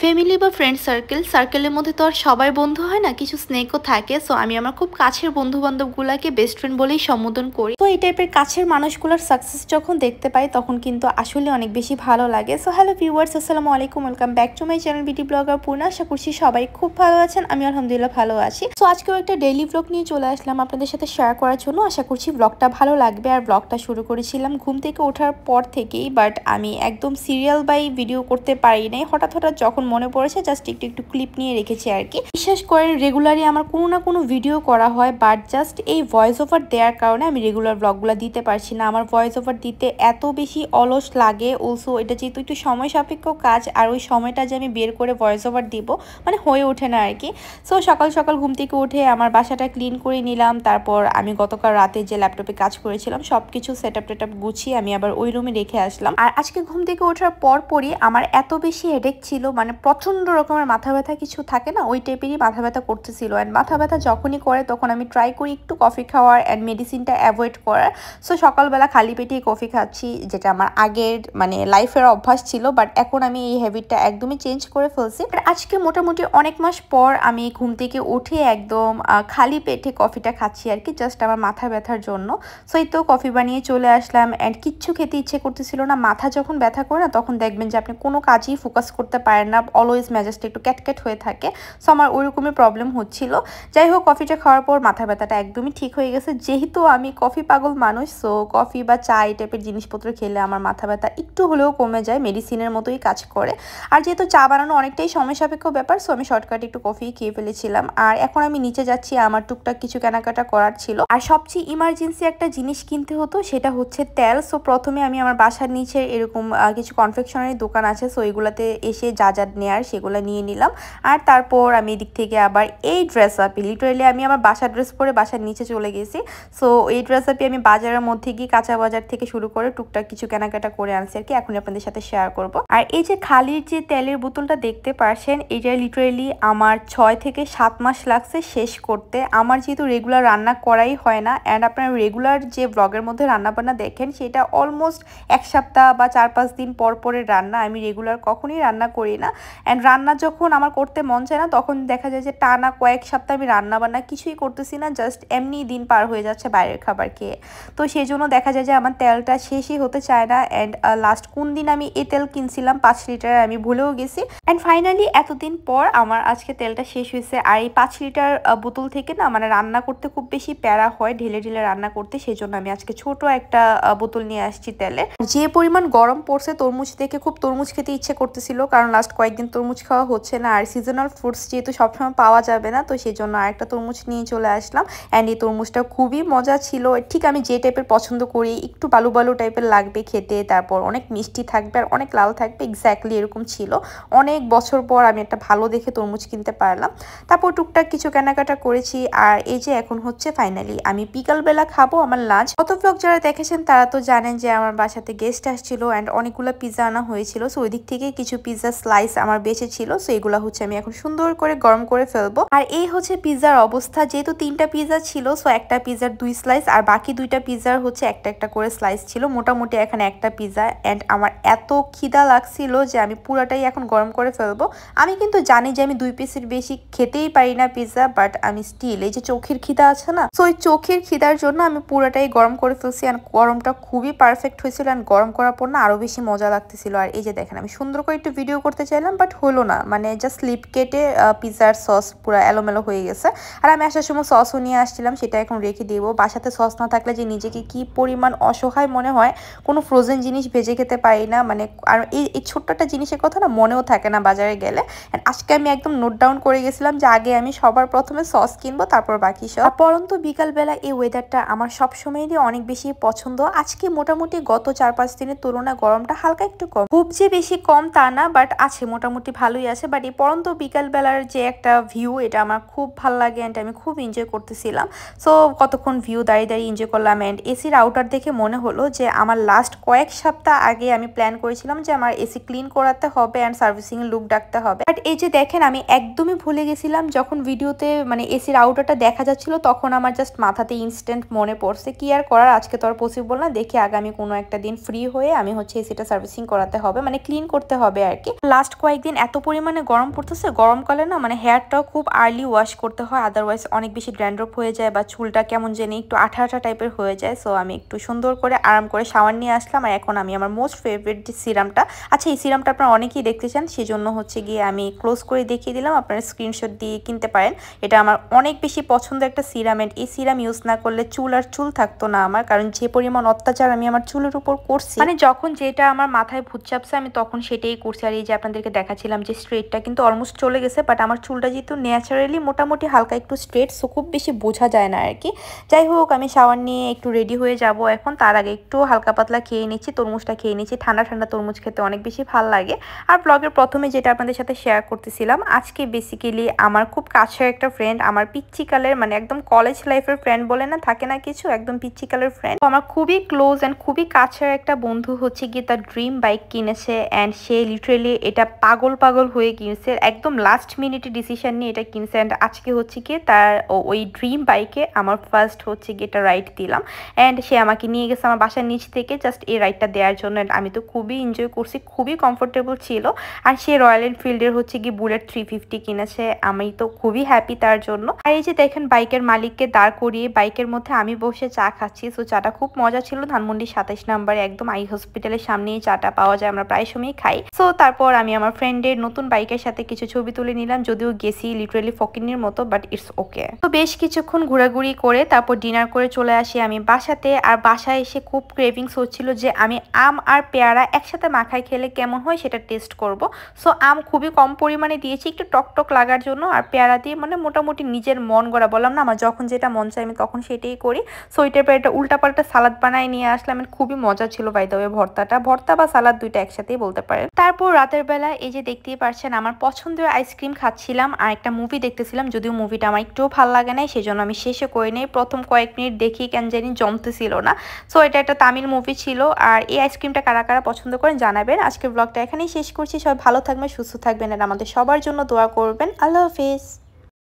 Family বা friend সার্কেলের মধ্যে তো আর সবাই বন্ধু হয় না, কিছু স্নেকও থাকে। সো আমি আমার খুব কাছের বন্ধু বান্ধবগুলোকে বেস্ট ফ্রেন্ড বলেই সম্বোধন করি। তো এই টাইপের কাছের মানুষগুলোর সাকসেস যখন দেখতে পাই তখন কিন্তু আসলে অনেক বেশি ভালো লাগে। সো হ্যালো ভিউয়ার্স, আসসালামু আলাইকুম, welcome back to my channel বিটি ব্লগার পূর্ণা। আশা করছি সবাই খুব ভালো আছেন, আমি আলহামদুলিল্লাহ ভালো আছি। সো আজকেও একটা ডেইলি ব্লগ নিয়ে চলে আসলাম আপনাদের সাথে শেয়ার করার জন্য। আশা করছি ব্লগটা ভালো লাগবে। আর ব্লগটা শুরু করেছিলাম ঘুম থেকে ওঠার পর থেকেই, বাট আমি একদম সিরিয়াল বাই ভিডিও করতে পারি নাই। হঠাৎ যখন মনে পড়েছে জাস্ট একটু ক্লিপ নিয়ে রেখেছি আর কি। বিশ্বাস করেন রেগুলারই আমার কোনো না কোনো ভিডিও করা হয়, বাট জাস্ট এই ভয়েস ওভার দেওয়ার কারণে আমি রেগুলার ব্লগগুলো দিতে পারছি না। আমার ভয়েস ওভার দিতে এত বেশি অলস লাগে। অলসো এটা যেহেতু একটু সময় সাপেক্ষ কাজ, আর ওই সময়টা যে আমি বের করে ভয়েস ওভার দিব মানে হয়ে ওঠে না আর কি। সো সকাল সকাল ঘুম থেকে উঠে আমার বাসাটা ক্লিন করে নিলাম। তারপর আমি গতকাল রাতে যে ল্যাপটপে কাজ করেছিলাম সবকিছু সেট আপ গুছিয়ে আমি আবার ওই রুমে রেখে আসলাম। আর আজকে ঘুম থেকে ওঠার পরই আমার এত বেশি হেডেক ছিল, মানে প্রচন্ড রকমের মাথা ব্যথা কিছু থাকে না, ওই টাইপেরই মাথা ব্যথা করতেছিল। অ্যান্ড মাথা ব্যথা যখনই করে তখন আমি ট্রাই করি একটু কফি খাওয়ার অ্যান্ড মেডিসিনটা অ্যাভয়েড করার। সো সকালবেলা খালি পেটেই কফি খাচ্ছি, যেটা আমার আগের মানে লাইফের অভ্যাস ছিল, বাট এখন আমি এই হ্যাবিটটা একদমই চেঞ্জ করে ফেলছি। আজকে মোটামুটি অনেক মাস পর আমি ঘুম থেকে উঠে একদম খালি পেটে কফিটা খাচ্ছি আর কি, জাস্ট আমার মাথা ব্যথার জন্য। সো এই তো কফি বানিয়ে চলে আসলাম। অ্যান্ড কিচ্ছু খেতে ইচ্ছে করতেছিল না। মাথা যখন ব্যথা করে না তখন দেখবেন যে আপনি কোনো কাজই ফোকাস করতে পারেন না, অলওয়েজ মেজাজটা একটু ক্যাটক্যাট হয়ে থাকে। সো আমার ওইরকমই প্রবলেম হচ্ছিল। যাই হোক, কফিটা খাওয়ার পর মাথা ব্যথাটা একদমই ঠিক হয়ে গেছে। যেহেতু আমি কফি পাগল মানুষ, সো কফি বা চা এই টাইপের জিনিসপত্র খেলে আমার মাথা ব্যথা একটু হলেও কমে যায়, মেডিসিনের মতোই কাজ করে। আর যেহেতু চা বানানো অনেকটাই সময় সাপেক্ষ ব্যাপার, সো আমি শর্টকাটে একটু কফি খেয়ে ফেলেছিলাম। আর এখন আমি নিচে যাচ্ছি, আমার টুকটাক কিছু কেনাকাটা করার ছিল। আর সবচেয়ে ইমার্জেন্সি একটা জিনিস কিনতে হতো, সেটা হচ্ছে তেল। সো প্রথমে আমি আমার বাসার নিচে এরকম কিছু কনফেকশনারি দোকান আছে, সো এগুলাতে এসে যা নেয়ার সেগুলো নিয়ে নিলাম। আর তারপর আমি এদিক থেকে আবার এই ড্রেস আপে লিটারেলি আমি আমার বাসার ড্রেস পরে বাসার নিচে চলে গেছি। সো এই ড্রেস আপে আমি বাজারের মধ্যে গিয়ে কাঁচা বাজার থেকে শুরু করে টুকটাক কিছু কেনাকাটা করে আনছি আর কি, এখন আপনাদের সাথে শেয়ার করব। আর এই যে খালির যে তেলের বোতলটা দেখতে পারছেন, এটা লিটারেলি আমার 6 থেকে 7 মাস লাগছে শেষ করতে। আমার যেহেতু রেগুলার রান্না করাই হয় না, অ্যান্ড আপনার রেগুলার যে ব্লগের মধ্যে রান্না বান্না দেখেন সেটা অলমোস্ট এক সপ্তাহ বা 4-5 দিন পরের রান্না। আমি রেগুলার কখনোই রান্না করি না। অ্যান্ড রান্না যখন আমার করতে মন চায় না তখন দেখা যায় যে টানা কয়েক সপ্তাহ আমি রান্না বান্না কিছুই করতেছি না, জাস্ট এমনি দিন পার হয়ে যাচ্ছে বাইরের খাবার খেয়ে। তো সেই জন্য দেখা যায় যে আমার তেলটা শেষই হতে চায় না। অ্যান্ড লাস্ট কোন দিন আমি এই তেল কিনছিলাম 5 লিটার, আমি ভুলেও গেছি। অ্যান্ড ফাইনালি এতদিন পর আমার আজকে তেলটা শেষ হয়েছে। আর এই 5 লিটার বোতল থেকে না মানে রান্না করতে খুব বেশি প্যারা হয়, ঢেলে রান্না করতে, সেই জন্য আমি আজকে ছোট একটা বোতল নিয়ে আসছি তেলে। যে পরিমাণ গরম পড়ছে, তরমুজ দেখে খুব তরমুজ খেতে ইচ্ছে করতেছিল, কারণ লাস্ট কয়েকদিন তরমুজ খাওয়া হচ্ছে না। আর সিজনাল ফ্রুটস যেহেতু সবসময় পাওয়া যাবে না, তো সেই জন্য আরেকটা তরমুজ নিয়ে চলে আসলাম। অ্যান্ড এই তরমুজটা খুবই মজা ছিল, ঠিক আমি যে টাইপের পছন্দ করি, একটু বালু বালু টাইপের লাগবে খেতে, তারপর অনেক মিষ্টি থাকবে আর অনেক লাল থাকবে, এক্স্যাক্টলি এরকম ছিল। অনেক বছর পর আমি একটা ভালো দেখে তরমুজ কিনতে পারলাম। তারপর টুকটাক কিছু কেনাকাটা করেছি। আর এই যে এখন হচ্ছে ফাইনালি আমি বিকালবেলা খাবো আমার লাঞ্চ। গত ব্লগ যারা দেখেছেন তারা তো জানেন যে আমার বাসাতে গেস্ট আসছিল অ্যান্ড অনেকগুলো পিৎজা আনা হয়েছিল। সো ওই দিক থেকে কিছু পিৎজা স্লাইস আমার বেঁচে ছিল, সো এগুলো হচ্ছে আমি এখন সুন্দর করে গরম করে ফেলবো। আর এই হচ্ছে পিৎজার অবস্থা। যেহেতু 3টা পিৎজা ছিল, সো একটা পিৎজার 2 স্লাইস আর বাকি 2টা পিৎজার হচ্ছে একটা করে স্লাইস ছিল। মোটামুটি এখানে একটা পিৎজা। অ্যান্ড আমার এত খিদা লাগছিল যে আমি পুরাটাই এখন গরম করে ফেলবো। আমি কিন্তু জানি যে আমি 2 পিসের বেশি খেতেই পারি না পিৎজা, বাট আমি স্টিল এই যে চোখের খিদা আছে না, সো ওই চোখের খিদার জন্য আমি পুরাটাই গরম করে ফেলছি। আর গরমটা খুবই পারফেক্ট হয়েছিল, অ্যান্ড গরম করার পর না আরো বেশি মজা লাগতেছিল। আর এই যে দেখেন আমি সুন্দর করে একটু ভিডিও করতে চাইলাম, বাট হলো না, মানে জাস্ট স্লিপ কেটে পিৎজার সস পুরো এলোমেলো হয়ে গেছে। আর আমি আসার সময় সসও নিয়ে আসছিলাম, সেটা এখন রেখে দিব। বাসাতে সস না থাকলে যে নিজেকে কি পরিমাণ অসহায় মনে হয়, কোনো ফ্রোজেন জিনিস ভেজে খেতে পারি না, মানে আর এই ছোট্ট একটা জিনিসের কথা না মনেও থাকে না বাজারে গেলে। আজকে আমি একদম নোট ডাউন করে গেছিলাম যে আগে আমি সবার প্রথমে সস কিনবো, তারপর বাকি সব। পরন্তু বিকালবেলা এই ওয়েদারটা আমার সবসময়ই অনেক বেশি পছন্দ। আজকে মোটামুটি গত 4-5 দিনের তুলনায় গরমটা হালকা একটু কম, খুব যে বেশি কম তা না, বাট আছে মোটামুটি ভালোই আছে। বাট এই পরন্তু বিকালবেলার যে একটা ভিউ, এটা আমার খুব ভালো লাগে অ্যান্ড আমি খুব এনজয় করতেছিলাম। সো কতক্ষণ ভিউ দাঁড়িয়ে এনজয় করলাম। অ্যান্ড এসির আউটার দেখে মনে হলো যে আমার লাস্ট কয়েক সপ্তাহ আগে আমি প্ল্যান করেছিলাম যে আমার এসি ক্লিন করাতে হবে অ্যান্ড সার্ভিসিং এর লুক ডাকতে হবে। বাট এই যে দেখেন আমি একদমই ভুলে গেছিলাম, যখন ভিডিওতে মানে এসির আউটারটা দেখা যাচ্ছিল তখন আমার জাস্ট মাথাতে ইনস্ট্যান্ট মনে পড়ছে। কি আর করার, আজকে তো আর পসিবল না, দেখি আগামী কোনো একটা দিন ফ্রি হয়ে আমি হচ্ছে এসিটা সার্ভিসিং করাতে হবে, মানে ক্লিন করতে হবে আর কি। লাস্ট কয়েক কয়েকদিন এত পরিমাণে গরম পড়তেছে, গরমকালে না মানে হেয়ারটাও খুব আর্লি ওয়াশ করতে হয়, আদারওয়াইজ অনেক বেশি ড্যান্ড্রফ হয়ে যায় বা চুলটা কেমন জানি একটু আঠা আঠা টাইপের হয়ে যায়। সো আমি একটু সুন্দর করে আরাম করে শাওয়ার নিয়ে আসলাম। আর এখন আমি আমার মোস্ট ফেভারিট যে সিরামটা, আচ্ছা এই সিরামটা আপনারা অনেকেই দেখতে চান, সেজন্য হচ্ছে গিয়ে আমি ক্লোজ করে দেখিয়ে দিলাম, আপনারা স্ক্রিনশট দিয়ে কিনতে পারেন। এটা আমার অনেক বেশি পছন্দের একটা সিরাম, এন্ড এই সিরাম ইউজ না করলে চুল আর চুল থাকতো না আমার, কারণ যে পরিমাণ অত্যাচার আমি আমার চুলের উপর করছি, মানে যখন যেটা আমার মাথায় ভূত চাপছে আমি তখন সেটাই করছি। আর এই যে আপনাদেরকে দেখাচ্ছিলাম যে স্ট্রেটটা কিন্তু অলমোস্ট চলে গেছে, বাট আমার চুলটা যেহেতু ন্যাচারালি মোটামুটি হালকা একটু স্ট্রেট, সো খুব বেশি বোঝা যায় না আর কি। যাই হোক, আমি শাওয়ার নিয়ে একটু রেডি হয়ে যাব এখন। তার আগে একটু হালকা পাতলা খেয়ে নিচ্ছি, তরমুজটা খেয়ে নিচ্ছি। ঠান্ডা ঠান্ডা তরমুজ খেতে অনেক বেশি ভালো লাগে। আর ব্লগের প্রথমে যেটা আপনাদের সাথে শেয়ার করতেছিলাম, আজকে বেসিক্যালি আমার খুব কাছের একটা ফ্রেন্ড, আমার পিচ্চিকালের মানে একদম কলেজ লাইফের ফ্রেন্ড বলে না থাকে না কিছু, একদম পিচ্চিকালের ফ্রেন্ড, আমার খুবই ক্লোজ অ্যান্ড খুবই কাছের একটা বন্ধু হচ্ছে গিয়ে তার ড্রিম বাইক কিনেছে। অ্যান্ড সে লিটারেলি এটা পাগল পাগল হয়ে কিনছে, একদম লাস্ট মিনিটে ডিসিশন নিয়ে এটা কিনছে। অ্যান্ড আজকে হচ্ছে গিয়ে তার ওই ড্রিম বাইকে আমার ফার্স্ট হচ্ছে গিয়ে এটা রাইড দিলাম। অ্যান্ড সে আমাকে নিয়ে গেছে আমার বাসার নিচ থেকে জাস্ট এই রাইডটা দেওয়ার জন্য। আমি তো খুবই এনজয় করছি, খুবই কমফোর্টেবল ছিল। আর সে রয়্যাল এনফিল্ডের হচ্ছে গিয়ে বুলেট 350 কিনেছে, আমি তো খুবই হ্যাপি তার জন্য। আর এই যে দেখেন বাইকের মালিককে দাঁড় করিয়ে বাইকের মধ্যে আমি বসে চা খাচ্ছি। সো চাটা খুব মজা ছিল, ধানমন্ডি 27 নম্বরে একদম আই হসপিটালের সামনেই চাটা পাওয়া যায়, আমরা প্রায় সময় খাই। সো তারপর আমি আমার ফ্রেন্ডের নতুন বাইকের সাথে কিছু ছবি তুলে নিলাম, যদিও গেছি লিটারেলি ফকিনির মতো, বাট ইটস ওকে। তো বেশ কিছুক্ষণ ঘোরাঘুরি করে তারপর ডিনার করে চলে আসি আমি বাসাতে। আর বাসায় এসে খুব ক্রেভিংস হচ্ছিল যে আমি আম আর পেয়ারা একসাথে মাখায় খেলে কেমন হয় সেটা টেস্ট করব। সো আম খুবই কম পরিমাণে দিয়েছি একটু টক টক লাগার জন্য, আর পেয়ারা দিয়ে মানে মোটামুটি নিজের মন গড়া, বললাম না আমার যখন যেটা মন চাই আমি তখন সেটাই করি। সো এটার পর একটা উল্টাপাল্টা সালাদ বানায় নিয়ে আসলাম, খুবই মজা ছিল বাই দ্য ওয়ে। ভর্তা বা সালাদ দুইটা একসাথেই বলতে পারেন। তারপর রাতের বেলা এই যে দেখতেই পারছেন আমার পছন্দের আইসক্রিম খাচ্ছিলাম আর একটা মুভি দেখতেছিলাম, যদিও মুভিটা আমার একটুও ভালো লাগে নাই, সেজন্য আমি শেষে করে নেই। প্রথম কয়েক মিনিট দেখি কেন জানি জমতেছিল না। সো এটা একটা তামিল মুভি ছিল। আর এই আইসক্রিমটা কারা কারা পছন্দ করেন জানাবেন। আজকের ব্লগটা এখানেই শেষ করছি, সবাই ভালো থাকবেন, সুস্থ থাকবেন, আর আমাদের সবার জন্য দোয়া করবেন। আল্লাহ হাফিজ।